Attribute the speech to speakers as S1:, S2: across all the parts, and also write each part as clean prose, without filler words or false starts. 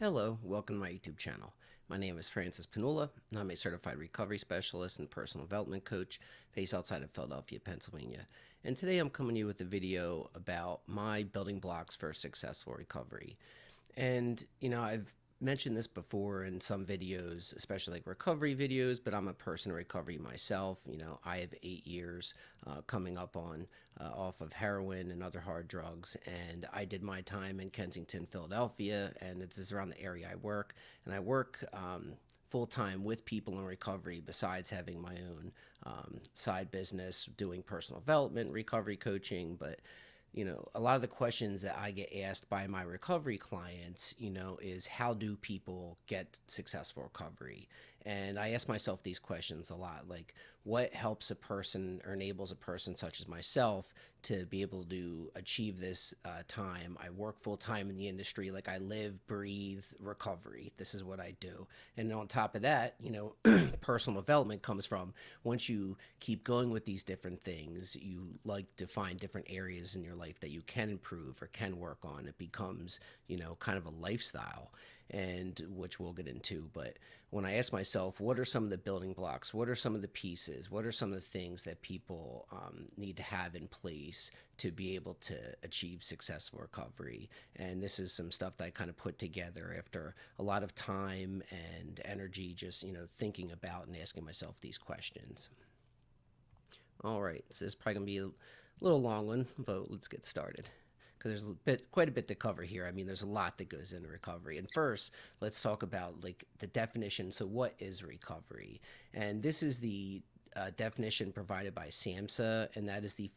S1: Hello, welcome to my YouTube channel. My name is FrancisP, and I'm a certified recovery specialist and personal development coach based outside of Philadelphia, Pennsylvania. And today I'm coming to you with a video about my building blocks for successful recovery. And, I've mentioned this before in some videos, especially like recovery videos, but I'm a person in recovery myself. I have 8 years coming up on off of heroin and other hard drugs, and I did my time in Kensington, Philadelphia, and it's just around the area I work. And I work full time with people in recovery besides having my own side business doing personal development, recovery coaching. But a lot of the questions that I get asked by my recovery clients, is how do people get successful recovery? And I ask myself these questions a lot, like what helps a person or enables a person such as myself to be able to achieve this time. I work full time in the industry, like I live, breathe recovery. This is what I do. And on top of that, personal development comes from once you keep going with these different things, you like to find different areas in your life that you can improve or can work on. It becomes, kind of a lifestyle, and which we'll get into. But when I ask myself, what are some of the building blocks? What are some of the pieces? What are some of the things that people need to have in place to be able to achieve successful recovery? And this is some stuff that I kind of put together after a lot of time and energy just, thinking about and asking myself these questions. All right, so this is probably going to be a little long one, but let's get started because there's quite a bit to cover here. I mean, there's a lot that goes into recovery. And first, let's talk about like the definition. So, what is recovery? And this is the definition provided by SAMHSA, and that is the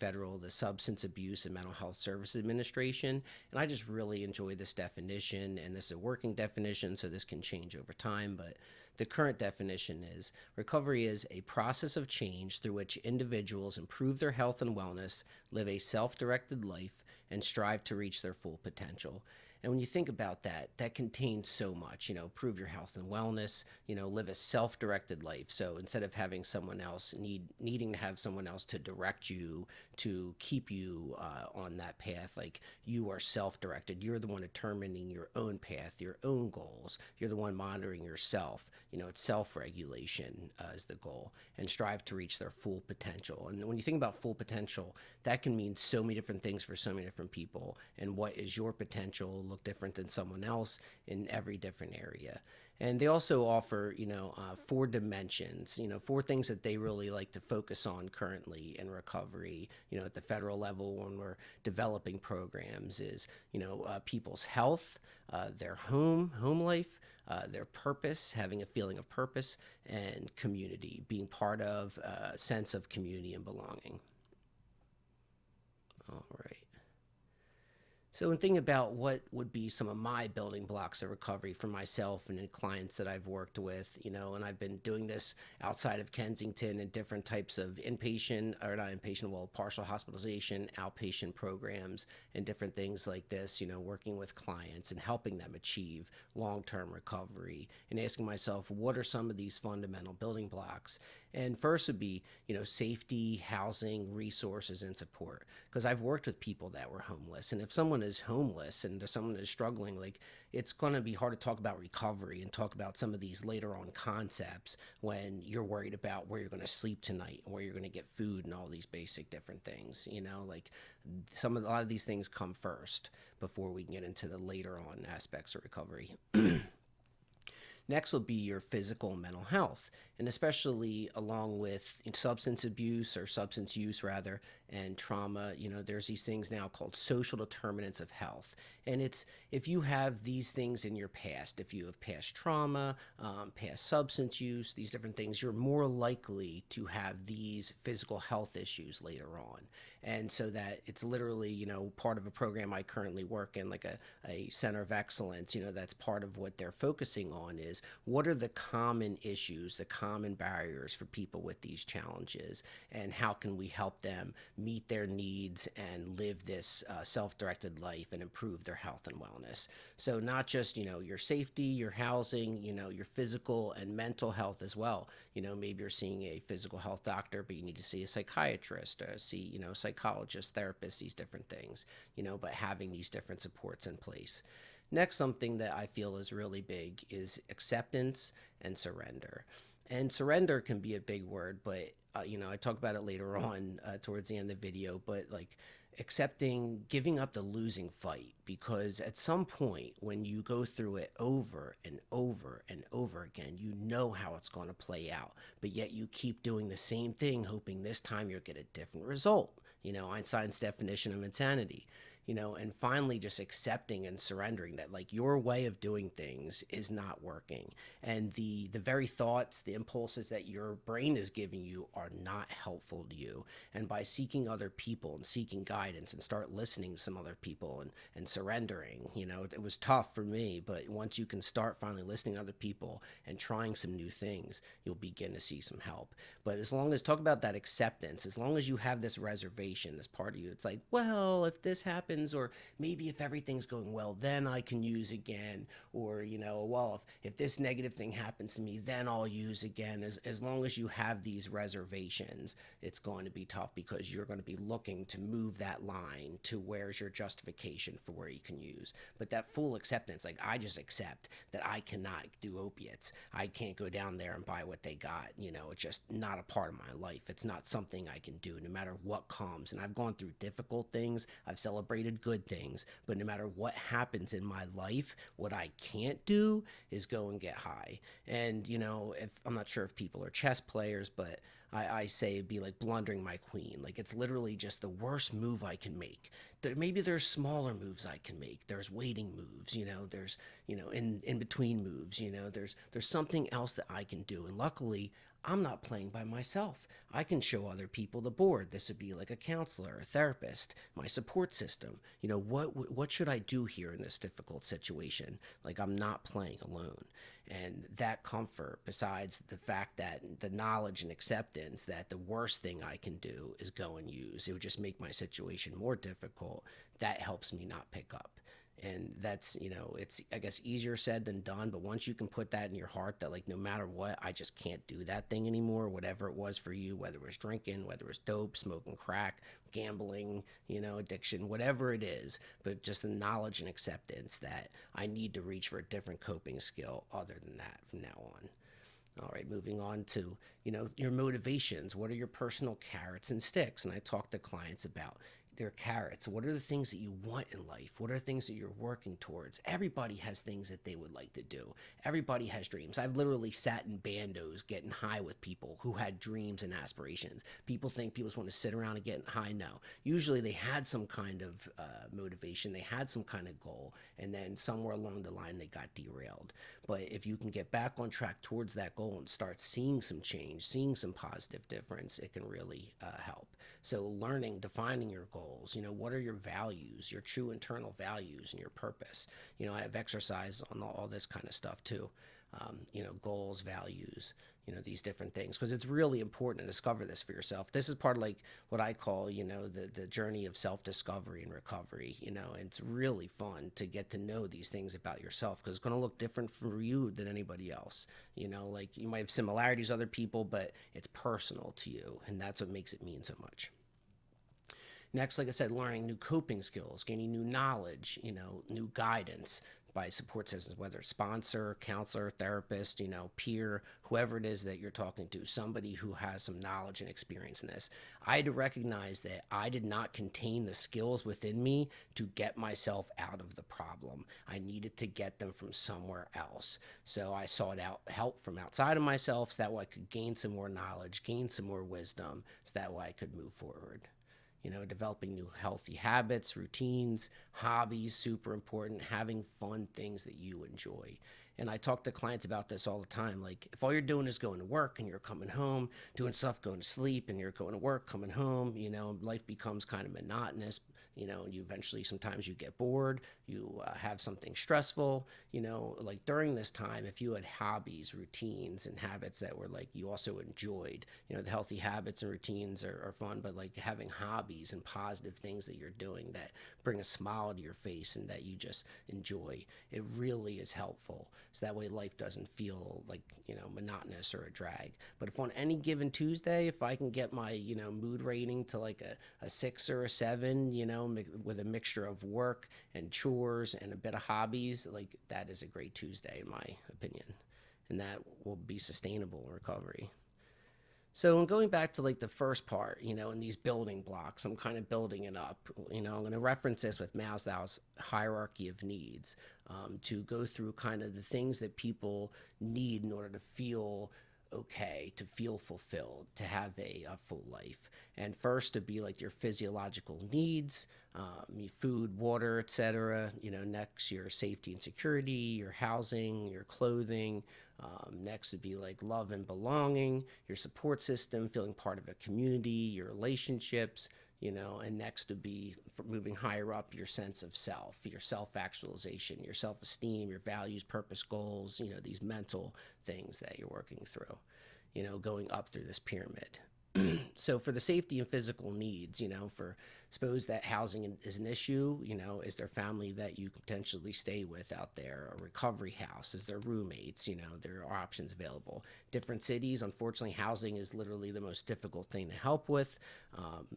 S1: Substance Abuse and Mental Health Services Administration. And I just really enjoy this definition, and this is a working definition, so this can change over time. But the current definition is recovery is a process of change through which individuals improve their health and wellness, live a self-directed life, and strive to reach their full potential. And when you think about that, that contains so much, improve your health and wellness, live a self-directed life. So instead of having someone else needing to have someone else to direct you, to keep you on that path, like you are self-directed. You're the one determining your own path, your own goals. You're the one monitoring yourself. It's self-regulation is the goal, and strive to reach their full potential. And when you think about full potential, that can mean so many different things for so many different people. And what is your potential look different than someone else in every different area. And they also offer, 4 dimensions, 4 things that they really like to focus on currently in recovery, at the federal level when we're developing programs is, people's health, their home life, their purpose, having a feeling of purpose, and community, being part of a sense of community and belonging. All right. So in thinking about what would be some of my building blocks of recovery for myself and the clients that I've worked with, and I've been doing this outside of Kensington in different types of inpatient, or not inpatient, well, partial hospitalization, outpatient programs, and different things like this, working with clients and helping them achieve long-term recovery and asking myself, what are some of these fundamental building blocks? And first would be, safety, housing, resources, and support. Because I've worked with people that were homeless. And if someone is homeless and there's someone that is struggling, like it's going to be hard to talk about recovery and talk about some of these later on concepts when you're worried about where you're going to sleep tonight and where you're going to get food and all these basic different things. Like a lot of these things come first before we can get into the later on aspects of recovery. Next will be your physical and mental health, and especially along with substance abuse or substance use rather, and trauma. There's these things now called social determinants of health, and it's if you have these things in your past, if you have past trauma, past substance use, these different things, you're more likely to have these physical health issues later on. And so that it's literally, part of a program I currently work in, like a center of excellence, that's part of what they're focusing on is what are the common issues, the common barriers for people with these challenges, and how can we help them meet their needs and live this self-directed life and improve their health and wellness. So not just, your safety, your housing, your physical and mental health as well. Maybe you're seeing a physical health doctor, but you need to see a psychiatrist, see, psychologist, therapist, these different things, but having these different supports in place. Next, something that I feel is really big is acceptance and surrender. And surrender can be a big word, but I talk about it later on towards the end of the video. But like accepting, giving up the losing fight, because at some point when you go through it over and over and over again, you know how it's going to play out, but yet you keep doing the same thing, hoping this time you'll get a different result. Einstein's definition of insanity. And finally just accepting and surrendering that like your way of doing things is not working, and the very thoughts, the impulses that your brain is giving you are not helpful to you. And by seeking other people and seeking guidance and start listening to some other people and surrendering, it was tough for me, but once you can start finally listening to other people and trying some new things, you'll begin to see some help. But as long as, talk about that acceptance, as long as you have this reservation, this part of you, it's like, well, if this happens, or maybe if everything's going well, then I can use again. Or, well, if this negative thing happens to me, then I'll use again. As long as you have these reservations, it's going to be tough, because you're going to be looking to move that line to where's your justification for where you can use. But that full acceptance, like I just accept that I cannot do opiates. I can't go down there and buy what they got. It's just not a part of my life. It's not something I can do no matter what comes. And I've gone through difficult things. I've celebrated good things. But no matter what happens in my life, what I can't do is go and get high. And, if I'm not sure if people are chess players, but I say it'd be like blundering my queen. Like it's literally just the worst move I can make. Maybe there's smaller moves I can make. There's waiting moves, there's, in between moves, there's something else that I can do. And luckily, I'm not playing by myself. I can show other people the board. This would be like a counselor, a therapist, my support system. What should I do here in this difficult situation? Like I'm not playing alone. And that comfort, besides the fact that the knowledge and acceptance that the worst thing I can do is go and use, it would just make my situation more difficult, that helps me not pick up. And that's, it's, I guess, easier said than done. But once you can put that in your heart that like no matter what, I just can't do that thing anymore, whatever it was for you, whether it was drinking, whether it was dope, smoking crack, gambling, addiction, whatever it is, but just the knowledge and acceptance that I need to reach for a different coping skill other than that from now on. All right, moving on to, your motivations. What are your personal carrots and sticks? And I talk to clients about their carrots. What are the things that you want in life? What are things that you're working towards? Everybody has things that they would like to do. Everybody has dreams. I've literally sat in bandos getting high with people who had dreams and aspirations. People think people just want to sit around and get high. No. Usually they had some kind of motivation. They had some kind of goal. And then somewhere along the line, they got derailed. But if you can get back on track towards that goal and start seeing some change, seeing some positive difference, it can really help. So learning, defining your goals, what are your values, your true internal values and your purpose? I have exercise on all this kind of stuff too. Goals, values, these different things, because it's really important to discover this for yourself. This is part of like what I call, the journey of self-discovery and recovery, and it's really fun to get to know these things about yourself, because it's going to look different for you than anybody else. Like you might have similarities with other people, but it's personal to you, and that's what makes it mean so much. Next, like I said, learning new coping skills, gaining new knowledge, new guidance by support systems, whether sponsor, counselor, therapist, peer, whoever it is that you're talking to, somebody who has some knowledge and experience in this. I had to recognize that I did not contain the skills within me to get myself out of the problem. I needed to get them from somewhere else. So I sought out help from outside of myself so that way I could gain some more knowledge, gain some more wisdom, so that way I could move forward. Developing new healthy habits, routines, hobbies, super important, having fun things that you enjoy. And I talk to clients about this all the time. Like, if all you're doing is going to work and you're coming home, doing stuff, going to sleep, and you're going to work, coming home, life becomes kind of monotonous. And you eventually, sometimes you get bored, you have something stressful, like during this time, if you had hobbies, routines, and habits that were like you also enjoyed, the healthy habits and routines are fun, but like having hobbies and positive things that you're doing that bring a smile to your face and that you just enjoy, it really is helpful. so that way life doesn't feel like, monotonous or a drag. But if on any given Tuesday, if I can get my, mood rating to like a 6 or a 7, with a mixture of work and chores and a bit of hobbies, like that is a great Tuesday in my opinion. And that will be sustainable recovery. So, in going back to like the first part, in these building blocks, I'm kind of building it up. I'm going to reference this with Maslow's hierarchy of needs, to go through kind of the things that people need in order to feel okay, to feel fulfilled, to have a full life. And first, to be like your physiological needs, your food, water, etc. Next, your safety and security, your housing, your clothing. Next would be like love and belonging, your support system, feeling part of a community, your relationships, and next would be, for moving higher up, your sense of self, your self-actualization, your self-esteem, your values, purpose, goals, these mental things that you're working through, going up through this pyramid. So for the safety and physical needs, for suppose that housing is an issue, is there family that you can potentially stay with out there, a recovery house, is there roommates, there are options available. Different cities, unfortunately, housing is literally the most difficult thing to help with.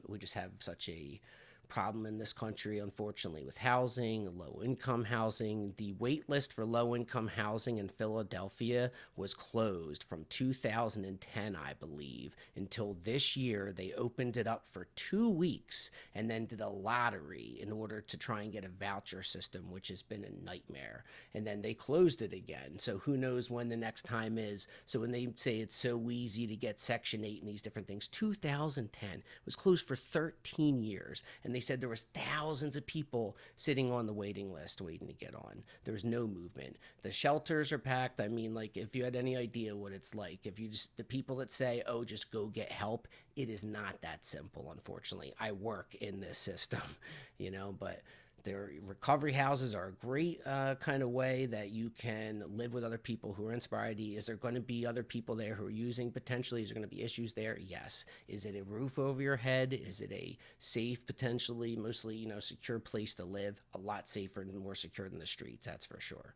S1: We just have such a problem in this country, unfortunately, with housing, low income housing. The wait list for low income housing in Philadelphia was closed from 2010, I believe, until this year. They opened it up for 2 weeks and then did a lottery in order to try and get a voucher system, which has been a nightmare. And then they closed it again. So who knows when the next time is. So when they say it's so easy to get Section 8 and these different things, 2010 was closed for 13 years. And they said there was thousands of people sitting on the waiting list waiting to get on. There was no movement. The shelters are packed. I mean, like, if you had any idea what it's like, if you just, the people that say, oh, just go get help, it is not that simple, unfortunately. I work in this system, but their recovery houses are a great kind of way that you can live with other people who are in sobriety. Is there going to be other people there who are using potentially? Is there going to be issues there? Yes. Is it a roof over your head? Is it a safe, potentially, mostly, secure place to live? A lot safer and more secure than the streets, that's for sure.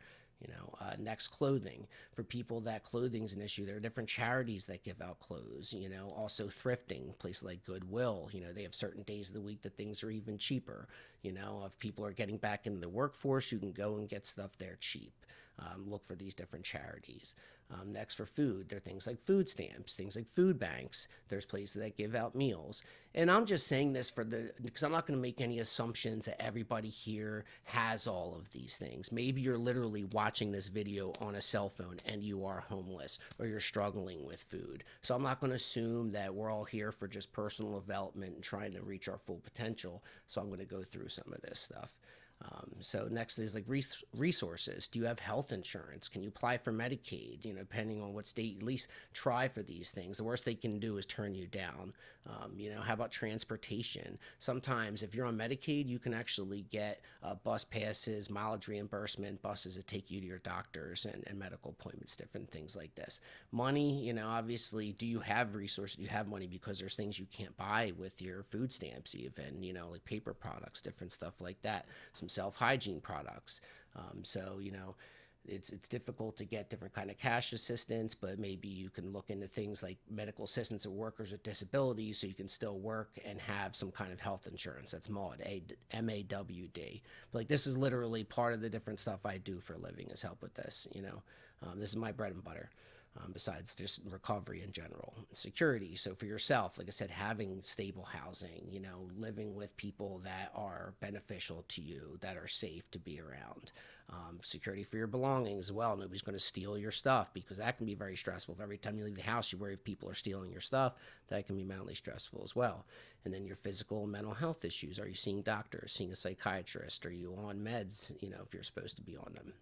S1: Next, clothing. For people that clothing's an issue, there are different charities that give out clothes. Also thrifting, places like Goodwill. They have certain days of the week that things are even cheaper. If people are getting back into the workforce, you can go and get stuff there cheap. Look for these different charities. Next, for food, there are things like food stamps, things like food banks. There's places that give out meals. And I'm just saying this because I'm not going to make any assumptions that everybody here has all of these things. Maybe you're literally watching this video on a cell phone and you are homeless or you're struggling with food. So I'm not going to assume that we're all here for just personal development and trying to reach our full potential. So I'm going to go through some of this stuff. So next is like resources. Do you have health insurance? Can you apply for Medicaid? Depending on what state, at least try for these things. The worst they can do is turn you down. How about transportation? Sometimes if you're on Medicaid, you can actually get bus passes, mileage reimbursement, buses that take you to your doctors and medical appointments, different things like this. Money, obviously, do you have resources? Do you have money? Because there's things you can't buy with your food stamps even, like paper products, different stuff like that. Some self-hygiene products. It's difficult to get different kind of cash assistance, but maybe you can look into things like medical assistance of workers with disabilities so you can still work and have some kind of health insurance. That's MAWD, MAWD. But like, this is literally part of the different stuff I do for a living is help with this, this is my bread and butter. Besides just recovery in general. Security, so for yourself, like I said, having stable housing, living with people that are beneficial to you, that are safe to be around. Security for your belongings as well. Nobody's going to steal your stuff, because that can be very stressful. If every time you leave the house you worry if people are stealing your stuff, that can be mentally stressful as well. And then your physical and mental health issues. Are you seeing doctors, seeing a psychiatrist? Are you on meds, if you're supposed to be on them?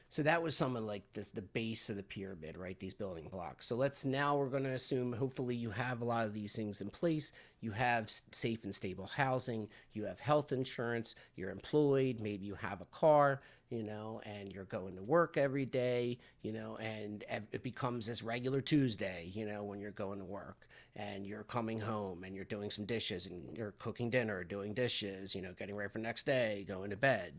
S1: So that was some of like this, the base of the pyramid, right? These building blocks. So we're going to assume hopefully you have a lot of these things in place. You have safe and stable housing. You have health insurance. You're employed. Maybe you have a car, and you're going to work every day, and it becomes this regular Tuesday, when you're going to work and you're coming home and you're doing some dishes and you're cooking dinner, doing dishes, getting ready for the next day, going to bed,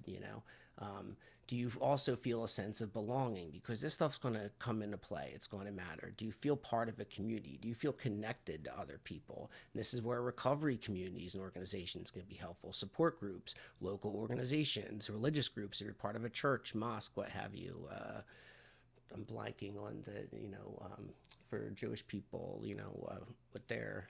S1: Do you also feel a sense of belonging? Because this stuff's going to come into play. It's going to matter. Do you feel part of a community? Do you feel connected to other people? And this is where recovery communities and organizations can be helpful. Support groups, local organizations, religious groups. If you're part of a church, mosque, what have you. I'm blanking on for Jewish people, with their,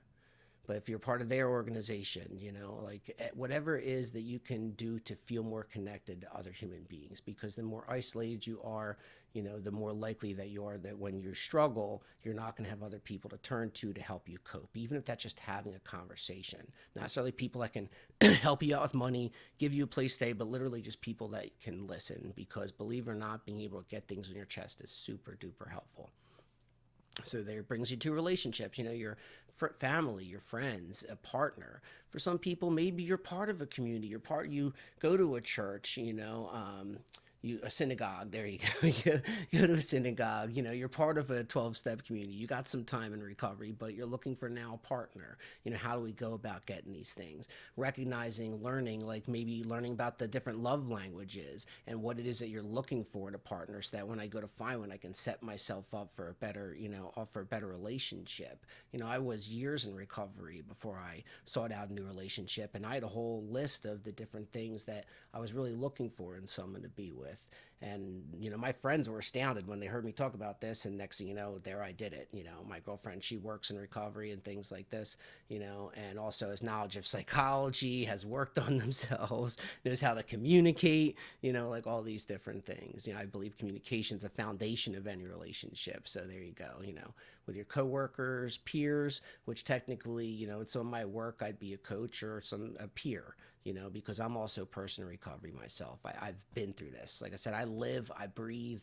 S1: but if you're part of their organization, like whatever it is that you can do to feel more connected to other human beings, because the more isolated you are, the more likely that you are that when you struggle, you're not going to have other people to turn to help you cope, even if that's just having a conversation. Not necessarily people that can help you out with money, give you a place to stay, but literally just people that can listen, because believe it or not, being able to get things on your chest is super duper helpful. So there brings you to relationships, your family, your friends, a partner. For some people, maybe you're part of a community. You go to a church, a synagogue. There you go. You go to a synagogue. You're part of a 12-step community. You got some time in recovery, but you're looking for now a partner. How do we go about getting these things? Recognizing, learning, like maybe learning about the different love languages and what it is that you're looking for in a partner, so that when I go to find one, I can set myself up for a better, for a better relationship. I was years in recovery before I sought out a new relationship, and I had a whole list of the different things that I was really looking for in someone to be with. And my friends were astounded when they heard me talk about this, and next thing you know, there I did it. My girlfriend, she works in recovery and things like this, and also has knowledge of psychology, has worked on themselves, knows how to communicate, like all these different things. I believe communication is a foundation of any relationship. So there you go. With your coworkers, peers, which technically, in some of my work, I'd be a coach or a peer, because I'm also a person in recovery myself. I've been through this. Like I said, I live, I breathe,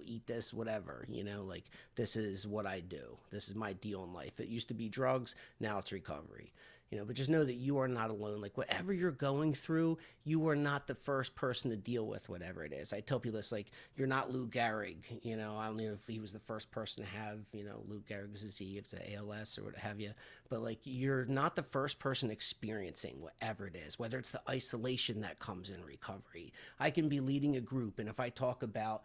S1: eat this, whatever, like this is what I do. This is my deal in life. It used to be drugs. Now it's recovery. But just know that you are not alone. Like whatever you're going through, you are not the first person to deal with whatever it is. I tell people this, like, you're not Lou Gehrig. I don't know if he was the first person to have, Lou Gehrig's disease, if it's ALS or what have you. But like, you're not the first person experiencing whatever it is, whether it's the isolation that comes in recovery. I can be leading a group, and if I talk about,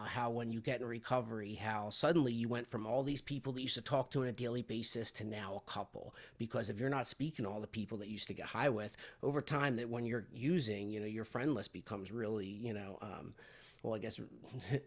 S1: how when you get in recovery, how suddenly you went from all these people that you used to talk to on a daily basis to now a couple. Because if you're not speaking to all the people that you used to get high with, over time, that when you're using, your friend list becomes really, well, I guess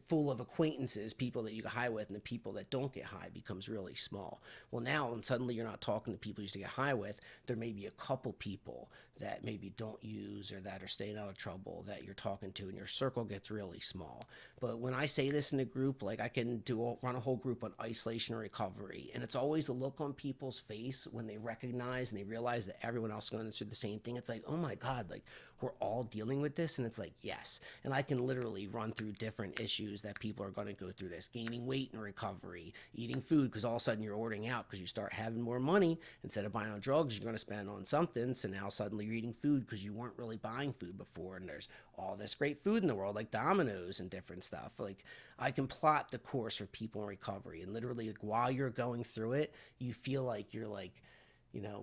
S1: full of acquaintances, people that you get high with, and the people that don't get high becomes really small. Well, now, and suddenly you're not talking to people you used to get high with, there may be a couple people that maybe don't use or that are staying out of trouble that you're talking to, and your circle gets really small. But when I say this in a group, like I can run a whole group on isolation and recovery, and it's always a look on people's face when they recognize and they realize that everyone else is going through the same thing. It's like, oh my God, like we're all dealing with this. And it's like, yes. And I can literally run through different issues that people are going to go through this: gaining weight in recovery, eating food, because all of a sudden you're ordering out because you start having more money. Instead of buying on drugs, you're going to spend on something. So now suddenly you're eating food because you weren't really buying food before. And there's all this great food in the world, like Domino's and different stuff. Like I can plot the course for people in recovery, and literally, like, while you're going through it, you feel like you're like,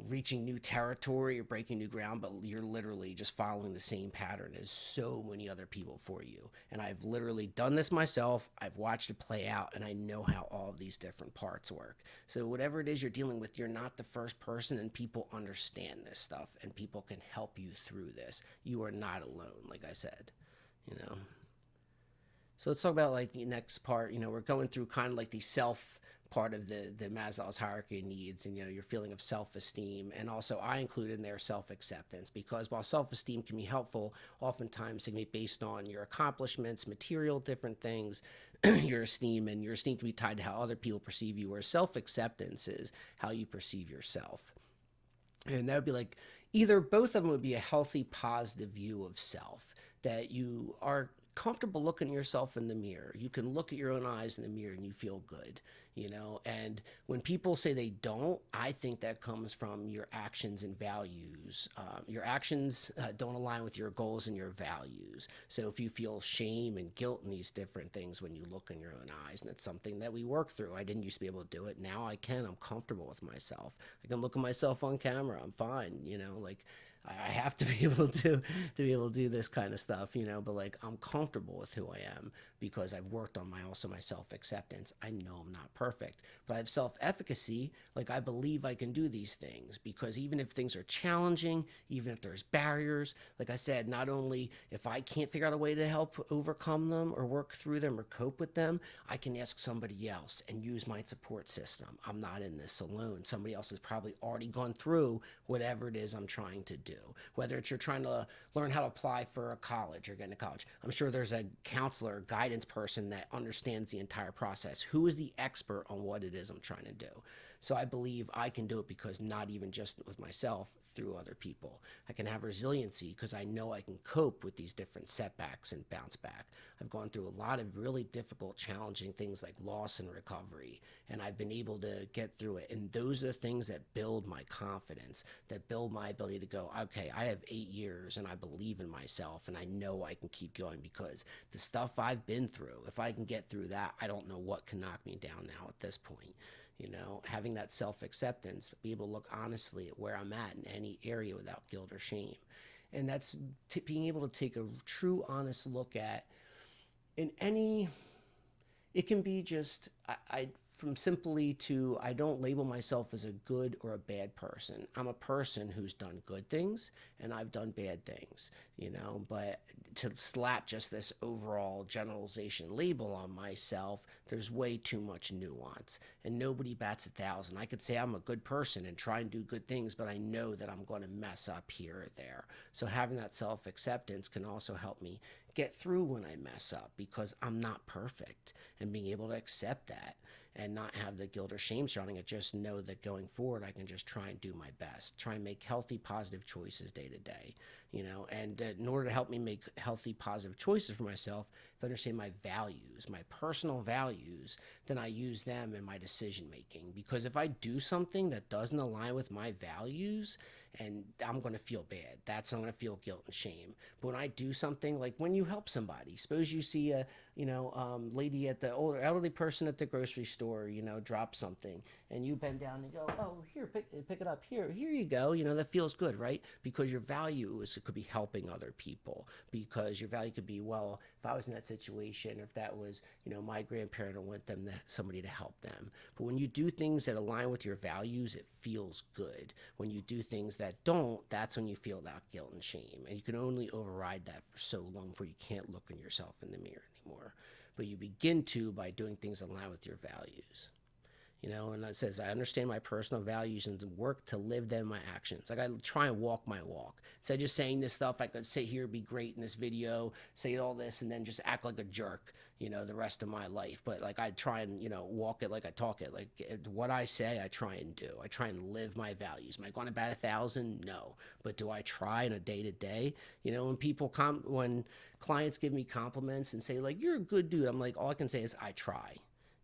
S1: reaching new territory or breaking new ground, but you're literally just following the same pattern as so many other people for you. And I've literally done this myself. I've watched it play out, and I know how all of these different parts work. So whatever it is you're dealing with, you're not the first person, and people understand this stuff, and people can help you through this. You are not alone, like I said, So let's talk about like the next part. We're going through kind of like the self part of the Maslow's hierarchy of needs, and your feeling of self-esteem, and also I include in there self-acceptance, because while self-esteem can be helpful, oftentimes it can be based on your accomplishments, material, different things, your esteem can be tied to how other people perceive you, whereas self-acceptance is how you perceive yourself. And that would be like either both of them would be a healthy, positive view of self, that you are comfortable looking at yourself in the mirror. You can look at your own eyes in the mirror and you feel good. And when people say they don't, I think that comes from your actions and values. Your actions don't align with your goals and your values. So if you feel shame and guilt in these different things when you look in your own eyes, and it's something that we work through. I didn't used to be able to do it. Now I can. I'm comfortable with myself. I can look at myself on camera. I'm fine. Like I have to be able to do this kind of stuff, but like I'm comfortable with who I am because I've worked on my self-acceptance. I know I'm not perfect, but I have self-efficacy. Like I believe I can do these things because even if things are challenging, even if there's barriers, like I said, not only if I can't figure out a way to help overcome them or work through them or cope with them, I can ask somebody else and use my support system. I'm not in this alone. Somebody else has probably already gone through whatever it is I'm trying to do. Whether it's you're trying to learn how to apply for a college or get into college, I'm sure there's a counselor, guidance person that understands the entire process. Who is the expert on what it is I'm trying to do? So I believe I can do it because not even just with myself, through other people. I can have resiliency because I know I can cope with these different setbacks and bounce back. I've gone through a lot of really difficult, challenging things like loss and recovery, and I've been able to get through it. And those are the things that build my confidence, that build my ability to go, okay, I have 8 years and I believe in myself and I know I can keep going because the stuff I've been through, if I can get through that, I don't know what can knock me down now at this point. Having that self-acceptance, be able to look honestly at where I'm at in any area without guilt or shame. And that's being able to take a true, honest look at in any, it can be just, I from simply to, I don't label myself as a good or a bad person. I'm a person who's done good things and I've done bad things, but to slap just this overall generalization label on myself, there's way too much nuance and nobody bats 1,000. I could say I'm a good person and try and do good things, but I know that I'm going to mess up here or there. So having that self-acceptance can also help me get through when I mess up because I'm not perfect, and being able to accept that and not have the guilt or shame surrounding it. Just know that going forward, I can just try and do my best, try and make healthy, positive choices day to day, and in order to help me make healthy, positive choices for myself, if I understand my values, my personal values, then I use them in my decision making. Because if I do something that doesn't align with my values, and I'm going to feel bad. That's when I'm going to feel guilt and shame. But when I do something, like when you help somebody, suppose you see a lady at the older elderly person at the grocery store, drop something, and you bend down and go, oh, here, pick it up, here you go. That feels good, right? Because your value is, it could be helping other people. Because your value could be, well, if I was in that situation, or if that was, my grandparent, I want somebody to help them. But when you do things that align with your values, it feels good. When you do things that don't, that's when you feel that guilt and shame. And you can only override that for so long before you can't look in yourself in the mirror anymore. But you begin to by doing things that align with your values. And it says, I understand my personal values and work to live them in my actions. Like I try and walk my walk. Instead of just saying this stuff, I could sit here, be great in this video, say all this, and then just act like a jerk, the rest of my life. But like I try and, walk it like I talk it. Like what I say, I try and do. I try and live my values. Am I going to bat 1,000? No. But do I try in a day to day? When clients give me compliments and say like, you're a good dude, I'm like, all I can say is I try.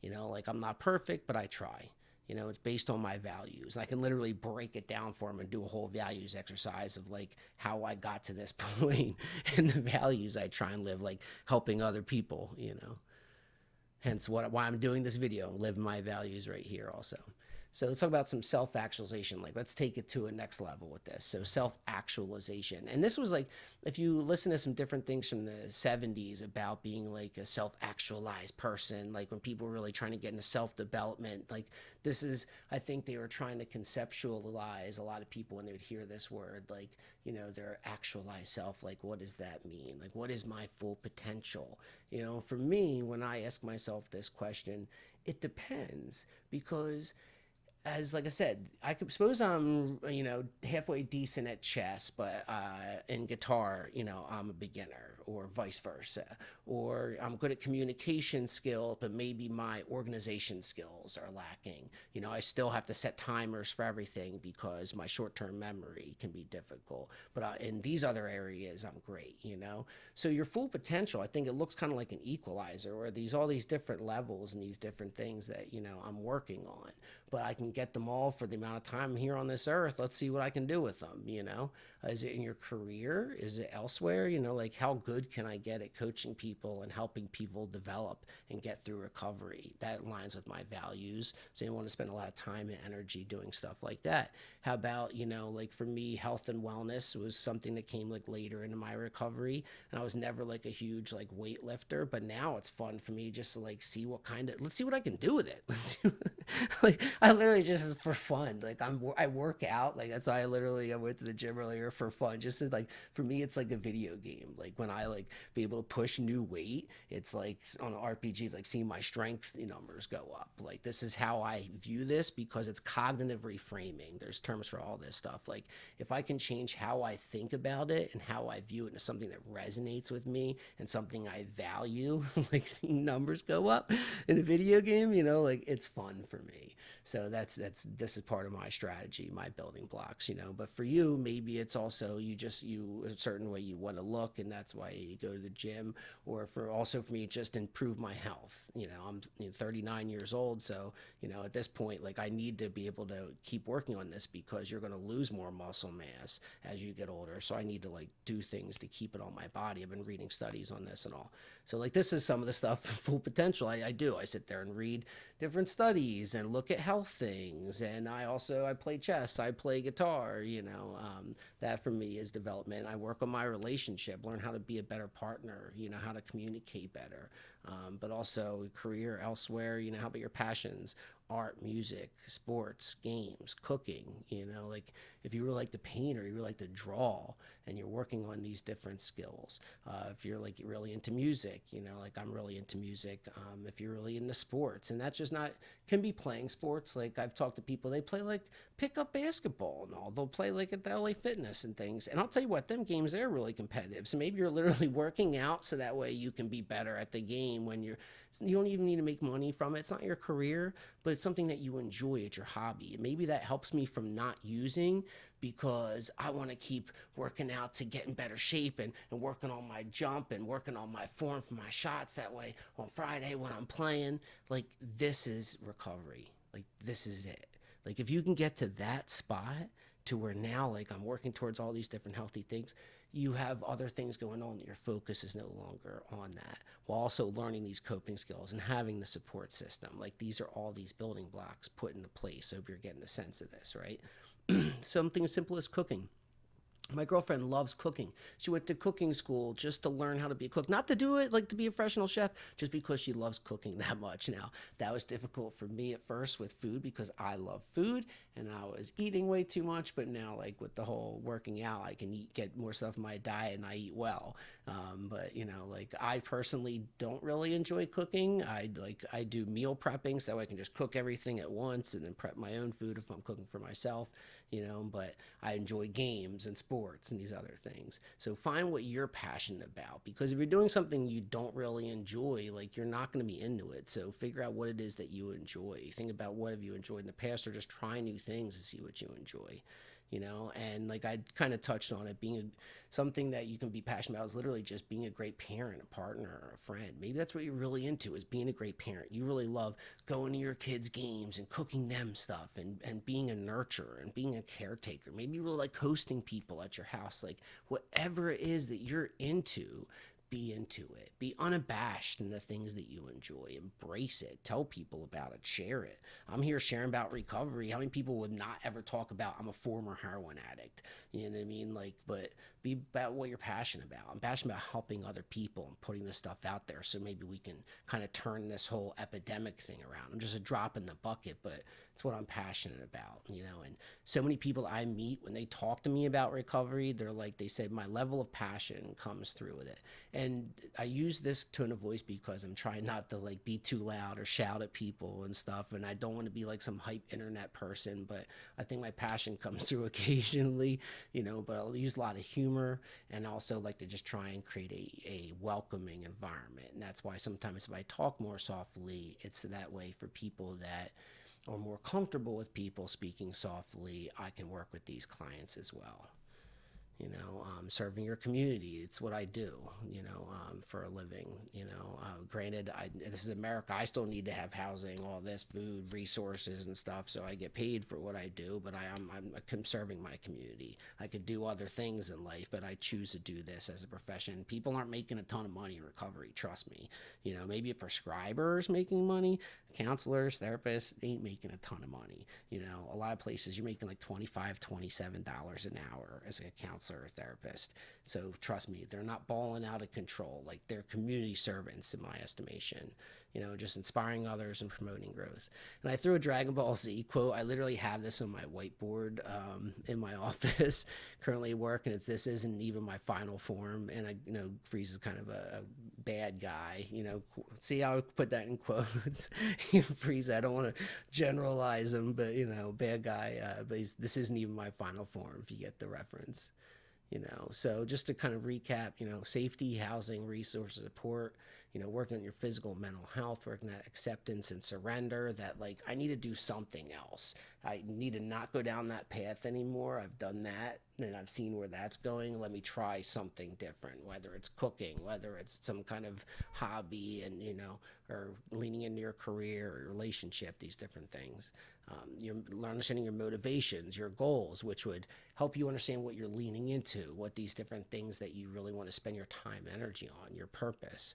S1: Like I'm not perfect, but I try. It's based on my values. I can literally break it down for them and do a whole values exercise of like how I got to this point and the values I try and live, like helping other people, Hence why I'm doing this video, living my values right here also. So let's talk about some self-actualization. Like let's take it to a next level with this. So self-actualization. And this was like, if you listen to some different things from the 70s about being like a self-actualized person, like when people were really trying to get into self-development, like this is, I think they were trying to conceptualize a lot of people when they would hear this word, like, their actualized self, like what does that mean? Like what is my full potential? For me, when I ask myself this question, it depends because as like I said, I could suppose I'm halfway decent at chess, but in guitar, I'm a beginner. or vice versa. Or I'm good at communication skill, but maybe my organization skills are lacking. I still have to set timers for everything because my short-term memory can be difficult. But in these other areas, I'm great. So your full potential, I think it looks kind of like an equalizer, where all these different levels and these different things that I'm working on, but I can get them all for the amount of time here on this earth. Let's see what I can do with them. Is it in your career? Is it elsewhere? Like how good can I get at coaching people and helping people develop and get through recovery? That aligns with my values. So you want to spend a lot of time and energy doing stuff like that. How about, like for me, health and wellness was something that came like later into my recovery. And I was never like a huge like weightlifter, but now it's fun for me just to like see let's see what I can do with it. Let's see like I literally just for fun. Like I work out. Like that's why I went to the gym earlier for fun. Just to, like for me, it's like a video game. Like when I like be able to push new weight, it's like on RPGs, like seeing my strength numbers go up. Like this is how I view this because it's cognitive reframing. There's terms for all this stuff. Like if I can change how I think about it and how I view it into something that resonates with me and something I value, like seeing numbers go up in a video game, like it's fun for me. So this is part of my strategy, my building blocks. But for you, maybe it's also you a certain way you want to look, and that's why you go to the gym. Or for me, just improve my health. I'm 39 years old, so at this point, like I need to be able to keep working on this because you're going to lose more muscle mass as you get older. So I need to like do things to keep it on my body. I've been reading studies on this and all. So like this is some of the stuff full potential I do. I sit there and read different studies and look at health things, and I play chess, I play guitar. That for me is development. I work on my relationship, learn how to be a better partner, how to communicate better, but also career elsewhere. How about your passions? Art, music, sports, games, cooking. Like if you really like to paint or you really like to draw and you're working on these different skills. If you're like really into music, like I'm really into music. If you're really into sports, and that's just not, can be playing sports. Like I've talked to people, they play like pick up basketball and all. They'll play like at the LA Fitness and things. And I'll tell you what, them games, they're really competitive. So maybe you're literally working out so that way you can be better at the game when you don't even need to make money from it. It's not your career, but it's something that you enjoy. It's your hobby. And maybe that helps me from not using because I want to keep working out to get in better shape and working on my jump and working on my form for my shots. That way on Friday when I'm playing, like this is recovery. Like this is it. Like if you can get to that spot to where now like I'm working towards all these different healthy things, you have other things going on that your focus is no longer on that, while also learning these coping skills and having the support system. Like these are all these building blocks put into place. I hope you're getting the sense of this, right? Something as simple as cooking. My girlfriend loves cooking. She went to cooking school just to learn how to be a cook. Not to do it like to be a professional chef, just because she loves cooking that much. Now, that was difficult for me at first with food because I love food and I was eating way too much. But now, like with the whole working out, I can get more stuff in my diet and I eat well. But like I personally don't really enjoy cooking. I do meal prepping so I can just cook everything at once and then prep my own food if I'm cooking for myself. But I enjoy games and sports and these other things. So find what you're passionate about, because if you're doing something you don't really enjoy, like you're not going to be into it. So figure out what it is that you enjoy. Think about what have you enjoyed in the past, or just try new things to see what you enjoy. And like I kind of touched on it, something that you can be passionate about is literally just being a great parent, a partner, a friend. Maybe that's what you're really into, is being a great parent. You really love going to your kids' games and cooking them stuff and being a nurturer and being a caretaker. Maybe you really like hosting people at your house. Like whatever it is that you're into, be into it. Be unabashed in the things that you enjoy. Embrace it. Tell people about it. Share it. I'm here sharing about recovery. How many people would not ever talk about, I'm a former heroin addict? You know what I mean? Like, but be about what you're passionate about. I'm passionate about helping other people and putting this stuff out there so maybe we can kind of turn this whole epidemic thing around. I'm just a drop in the bucket, but it's what I'm passionate about, and so many people I meet, when they talk to me about recovery, they said my level of passion comes through with it. And I use this tone of voice because I'm trying not to like be too loud or shout at people and stuff. And I don't want to be like some hype internet person, but I think my passion comes through occasionally, but I'll use a lot of humor and also like to just try and create a welcoming environment. And that's why sometimes if I talk more softly, it's that way for people that are more comfortable with people speaking softly. I can work with these clients as well. Serving your community. It's what I do, for a living. Granted, this is America. I still need to have housing, all this, food, resources, and stuff. So I get paid for what I do, but I'm serving my community. I could do other things in life, but I choose to do this as a profession. People aren't making a ton of money in recovery. Trust me. Maybe a prescriber is making money. Counselors, therapists ain't making a ton of money. A lot of places you're making like $25, $27 an hour as a counselor or therapist. So trust me, they're not balling out of control. Like they're community servants in my estimation. Just inspiring others and promoting growth. And I threw a Dragon Ball Z quote. I literally have this on my whiteboard in my office currently at work, and this isn't even my final form. And Frieza is kind of a bad guy. See how I put that in quotes. Frieza, I don't want to generalize him, but bad guy. But this isn't even my final form. If you get the reference. So just to kind of recap, safety, housing, resources, support, working on your physical and mental health, working at acceptance and surrender, that like I need to do something else. I need to not go down that path anymore. I've done that and I've seen where that's going. Let me try something different, whether it's cooking, whether it's some kind of hobby and, or leaning into your career or your relationship, these different things. You're understanding your motivations, your goals, which would help you understand what you're leaning into, what these different things that you really want to spend your time and energy on, your purpose.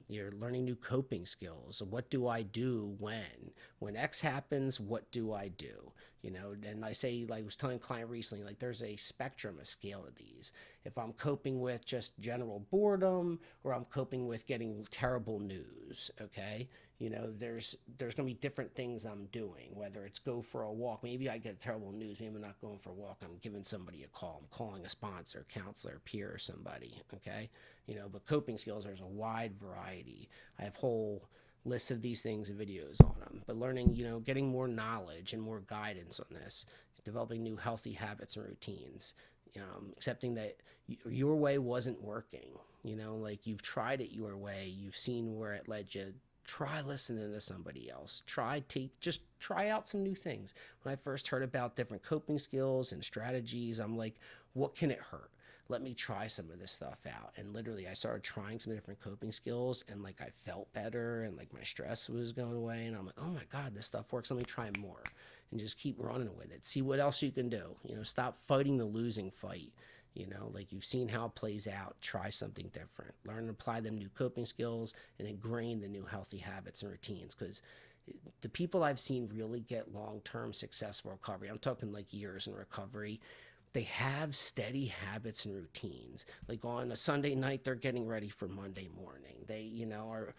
S1: You're learning new coping skills. What do I do when X happens? What do I do? And I say, like I was telling a client recently, like there's a spectrum, a scale to these. If I'm coping with just general boredom, or I'm coping with getting terrible news, okay, there's gonna be different things I'm doing. Whether it's go for a walk, maybe I get terrible news, maybe I'm not going for a walk. I'm giving somebody a call. I'm calling a sponsor, counselor, peer, or somebody. Okay, but coping skills, there's a wide variety. I have whole lists of these things and videos on them. But learning, getting more knowledge and more guidance on this, developing new healthy habits and routines, accepting that your way wasn't working. Like you've tried it your way, you've seen where it led you. Try listening to somebody else. Just try out some new things. When I first heard about different coping skills and strategies, I'm like, what can it hurt? Let me try some of this stuff out. And literally I started trying some different coping skills, and like I felt better, and like my stress was going away, and I'm like, oh my God, this stuff works. Let me try more, and just keep running with it. See what else you can do. Stop fighting the losing fight. Like you've seen how it plays out. Try something different. Learn and apply them new coping skills and ingrain the new healthy habits and routines, because the people I've seen really get long-term successful recovery, I'm talking like years in recovery, they have steady habits and routines. Like on a Sunday night, they're getting ready for Monday morning. They, are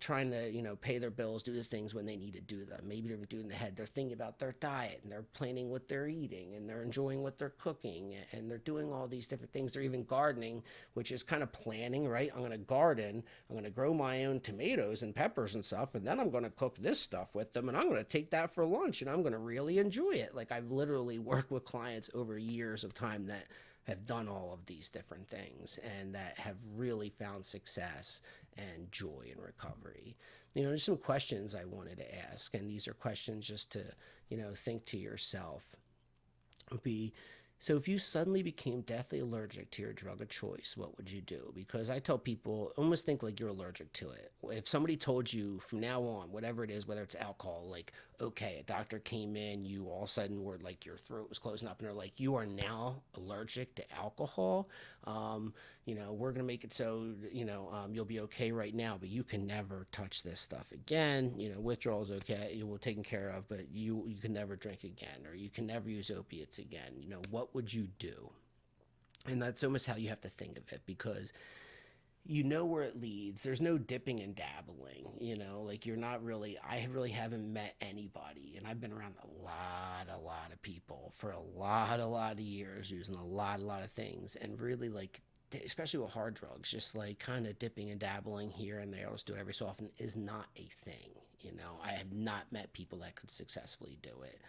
S1: trying to, pay their bills, do the things when they need to do them. Maybe they're doing the head. They're thinking about their diet, and they're planning what they're eating, and they're enjoying what they're cooking, and they're doing all these different things. They're even gardening, which is kind of planning, right? I'm going to garden. I'm going to grow my own tomatoes and peppers and stuff, and then I'm going to cook this stuff with them, and I'm going to take that for lunch, and I'm going to really enjoy it. Like I've literally worked with clients over years of time that have done all of these different things and that have really found success and joy in recovery. There's some questions I wanted to ask, and these are questions just to, think to yourself. Would be, so if you suddenly became deathly allergic to your drug of choice, what would you do? Because I tell people, almost think like you're allergic to it. If somebody told you from now on, whatever it is, whether it's alcohol, like, okay, a doctor came in, you all of a sudden were like, your throat was closing up, and they're like, you are now allergic to alcohol. We're going to make it so, you'll be okay right now, but you can never touch this stuff again. Withdrawal is okay, you will taken care of, but you can never drink again, or you can never use opiates again. What would you do? And that's almost how you have to think of it, because where it leads. There's no dipping and dabbling, like you're not really, I really haven't met anybody, and I've been around a lot of people for a lot of years, using a lot of things, and really like especially with hard drugs, just like kind of dipping and dabbling here and there, let's do it every so often, is not a thing. I have not met people that could successfully do it.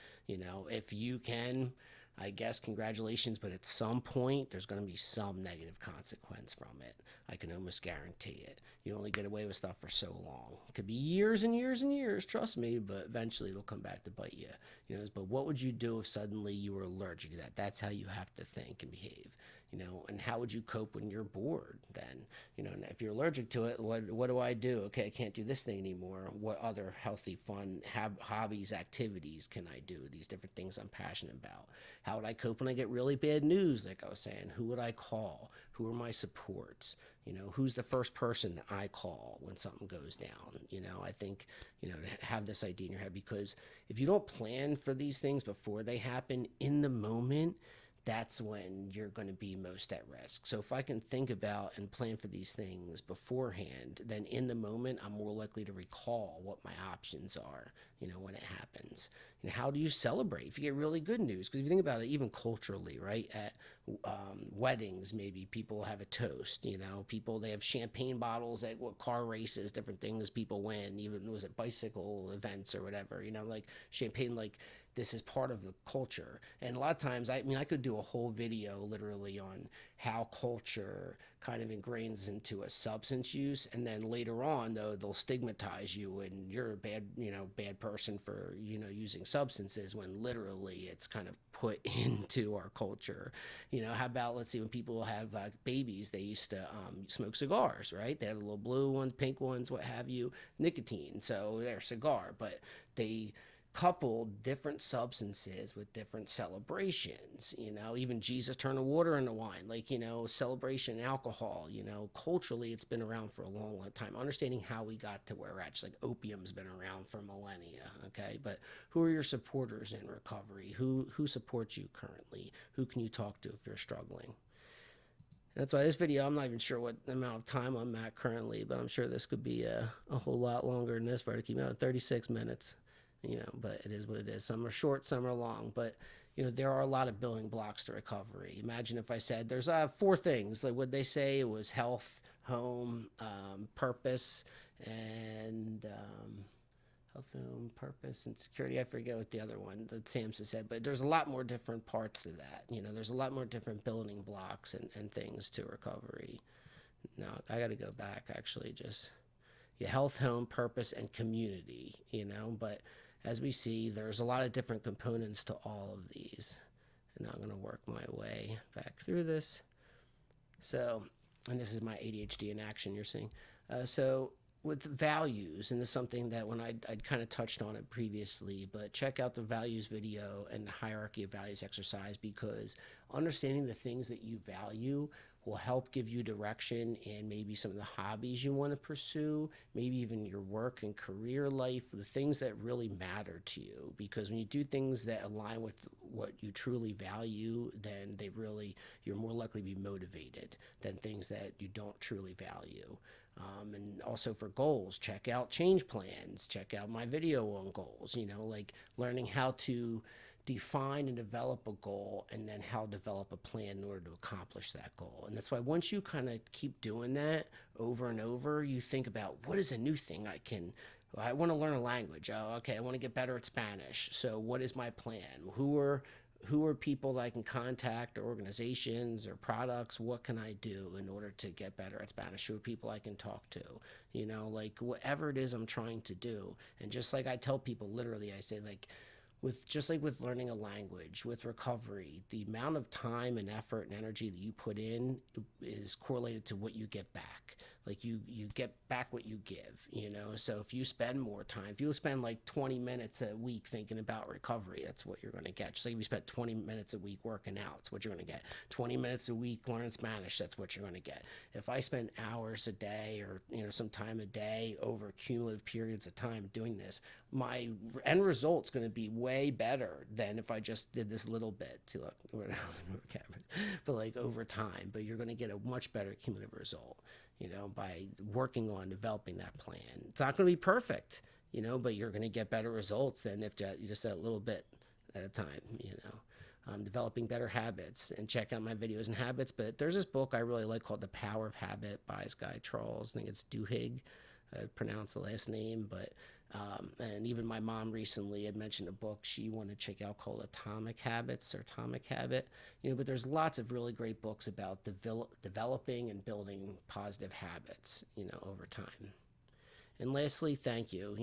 S1: If you can, I guess congratulations, but at some point there's going to be some negative consequence from it. I can almost guarantee it. You only get away with stuff for so long. It could be years and years and years, trust me, but eventually it'll come back to bite you. But what would you do if suddenly you were allergic to that? That's how you have to think and behave. And how would you cope when you're bored then? And if you're allergic to it, what do I do? Okay, I can't do this thing anymore. What other healthy, fun hobbies, activities can I do? These different things I'm passionate about. How would I cope when I get really bad news? Like I was saying, who would I call? Who are my supports? Who's the first person that I call when something goes down? I think, to have this idea in your head, because if you don't plan for these things before they happen in the moment, that's when you're going to be most at risk. So if I can think about and plan for these things beforehand, then in the moment, I'm more likely to recall what my options are, when it happens. How do you celebrate if you get really good news? Because if you think about it, even culturally, right, at weddings, maybe people have a toast, people, they have champagne bottles at car races, different things people win, even was it bicycle events or whatever, like champagne, like this is part of the culture. And a lot of times, I could do a whole video literally on how culture kind of ingrains into a substance use, and then later on, though, they'll stigmatize you and you're a bad person for using substances, when literally it's kind of put into our culture. How about, let's see, when people have babies, they used to smoke cigars, right? They have the little blue ones, pink ones, what have you, nicotine, so they're a cigar, but they coupled different substances with different celebrations. Even Jesus turned the water into wine, like, celebration, alcohol, culturally it's been around for a long, long time. Understanding how we got to where we're at, just like opium's been around for millennia, okay? But who are your supporters in recovery? Who supports you currently? Who can you talk to if you're struggling? That's why this video, I'm not even sure what amount of time I'm at currently, but I'm sure this could be a whole lot longer than this, for to keep me out 36 minutes. But it is what it is. Some are short, some are long, but there are a lot of building blocks to recovery. Imagine if I said there's 4 things. Like what they say, it was health, home, purpose, and health, home, purpose, and security. I forget what the other one that Samson said, but there's a lot more different parts to that. There's a lot more different building blocks and things to recovery. Now I got to go back actually. Just health, home, purpose, and community. But as we see, there's a lot of different components to all of these. And now I'm going to work my way back through this. So, and this is my ADHD in action you're seeing. So with values, and this is something that when I'd kind of touched on it previously, but check out the values video and the hierarchy of values exercise, because understanding the things that you value will help give you direction and maybe some of the hobbies you want to pursue, maybe even your work and career life, the things that really matter to you. Because when you do things that align with what you truly value, then you're more likely to be motivated than things that you don't truly value. And also for goals, check out change plans, check out my video on goals, like learning how to define and develop a goal, and then how to develop a plan in order to accomplish that goal. And that's why once you kind of keep doing that over and over, you think about, what is a new thing I want to learn a language. Oh, okay, I want to get better at Spanish. So what is my plan? Who are people that I can contact, or organizations or products? What can I do in order to get better at Spanish? Who are people I can talk to? Like whatever it is I'm trying to do. And just like I tell people, literally, I say, like, with learning a language, with recovery, the amount of time and effort and energy that you put in is correlated to what you get back. Like you get back what you give, So if you spend more time, if you spend like 20 minutes a week thinking about recovery, that's what you're going to get. Just like if you spent 20 minutes a week working out, that's what you're going to get. 20 minutes a week learning Spanish, that's what you're going to get. If I spend hours a day, or some time a day over cumulative periods of time doing this, my end result's going to be way better than if I just did this little bit. See, look, we're not cameras, but like over time. But you're going to get a much better cumulative result, by working on developing that plan. It's not going to be perfect, but you're going to get better results than if you just did a little bit at a time, developing better habits, and check out my videos and habits. But there's this book I really like called The Power of Habit by this guy Charles. I think it's Duhigg. I pronounce the last name, but and even my mom recently had mentioned a book she wanted to check out called Atomic Habits or Atomic Habit. But there's lots of really great books about developing and building positive habits, over time. And lastly, thank you.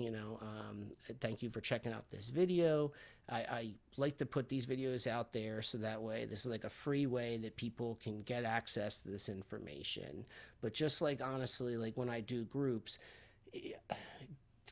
S1: Thank you for checking out this video. I like to put these videos out there so that way this is like a free way that people can get access to this information. But just like honestly, like when I do groups,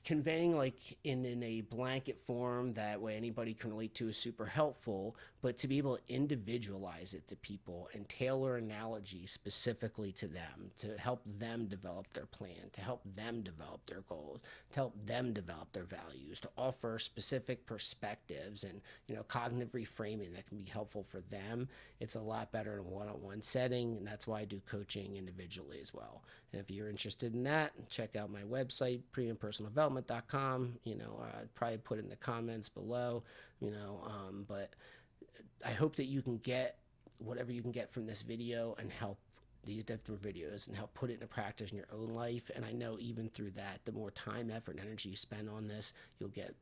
S1: conveying like in a blanket form that way anybody can relate to is super helpful, but to be able to individualize it to people and tailor analogies specifically to them to help them develop their plan, to help them develop their goals, to help them develop their values, to offer specific perspectives and cognitive reframing that can be helpful for them. It's a lot better in a one-on-one setting, and that's why I do coaching individually as well. And if you're interested in that, check out my website, premiumpersonaldevelopment.com. I'd probably put it in the comments below, but I hope that you can get whatever you can get from this video and help these different videos and help put it into practice in your own life. And I know even through that, the more time, effort, and energy you spend on this, you'll get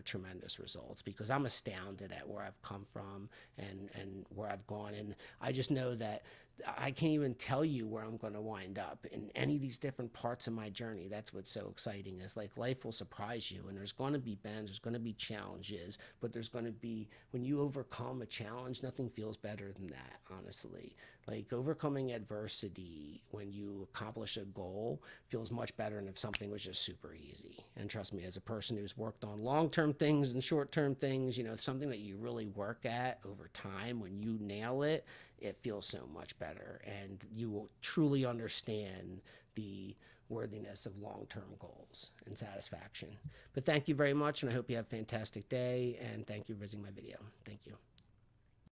S1: tremendous results, because I'm astounded at where I've come from and where I've gone. And I just know that I can't even tell you where I'm going to wind up in any of these different parts of my journey. That's what's so exciting, is like life will surprise you, and there's going to be bends, there's going to be challenges, but there's going to be, when you overcome a challenge, nothing feels better than that, honestly. Like overcoming adversity when you accomplish a goal feels much better than if something was just super easy. And trust me, as a person who's worked on long-term things and short-term things, something that you really work at over time, when you nail it, it feels so much better, and you will truly understand the worthiness of long-term goals and satisfaction. But thank you very much, and I hope you have a fantastic day, and thank you for visiting my video. Thank you.